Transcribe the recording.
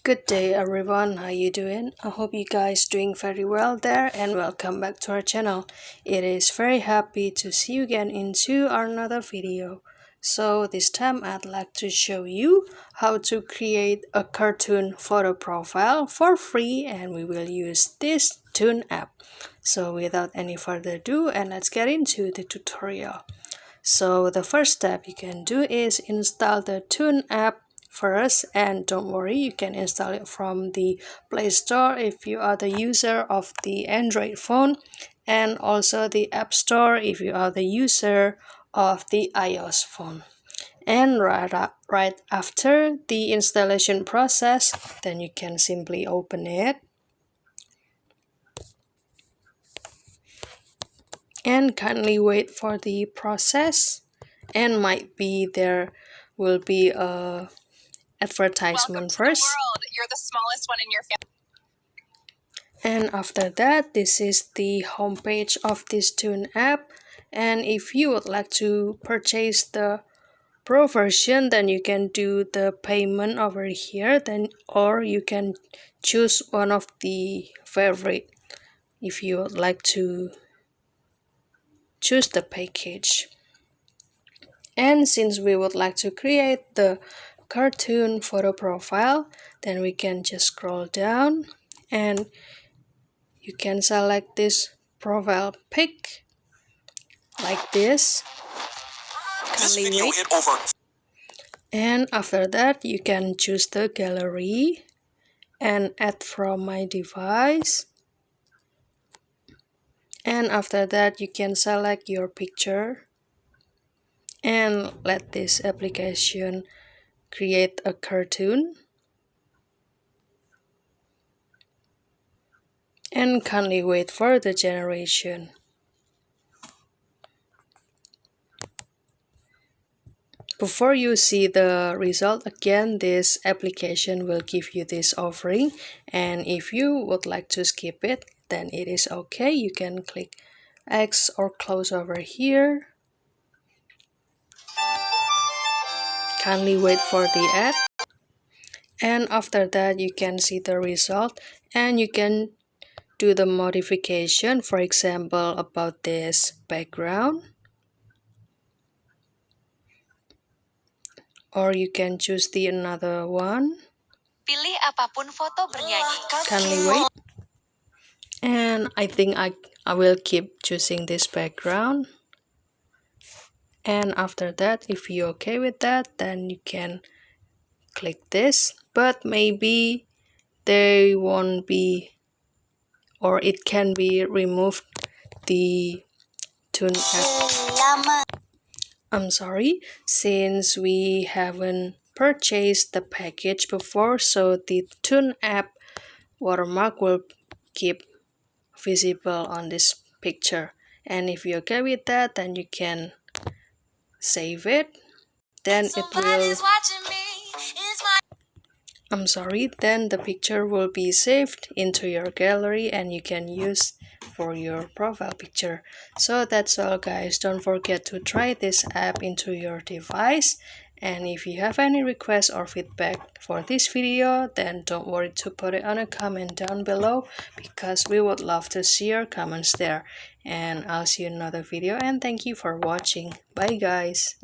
Good day everyone, how you doing? I hope you guys doing very well there and welcome back to our channel. It is very happy to see you again into another video. So this time I'd like to show you how to create a cartoon photo profile for free, and we will use this ToonApp. So without any further ado, and let's get into the tutorial. So the first step you can do is install the ToonApp first, and don't worry, you can install it from the Play Store if you are the user of the Android phone, and also the App Store if you are the user of the iOS phone. And right after the installation process, then you can simply open it and kindly wait for the process, and might be there will be a advertisement first. You're the smallest one in your family. And after that, this is the homepage of this ToonApp. And if you would like to purchase the pro version, then you can do the payment over here, then or you can choose one of the favorite if you would like to choose the package. And since we would like to create the cartoon photo profile, then we can just scroll down and you can select this profile pic like this. And after that, you can choose the gallery and add from my device. And after that, you can select your picture and let this application create a cartoon. And kindly wait for the generation. Before you see the result again, this application will give you this offering, and if you would like to skip it, then it is okay. You can click X or close over here. Kindly wait for the ad, and after that you can see the result, and you can do the modification, for example about this background, or you can choose the another one. Pilih apapun foto bernyanyi. Kindly wait. And I think I will keep choosing this background. And after that, if you're okay with that, then you can click this. But maybe they won't be, or it can be removed, the ToonApp. I'm sorry, since we haven't purchased the package before, so the ToonApp watermark will keep visible on this picture. And if you're okay with that, then you can save it. Then it will, then the picture will be saved into your gallery and you can use for your profile picture. So that's all guys, don't forget to try this app into your device, and if you have any requests or feedback for this video, then don't worry to put it on a comment down below, because we would love to see your comments there. And I'll see you in another video, and thank you for watching. Bye guys.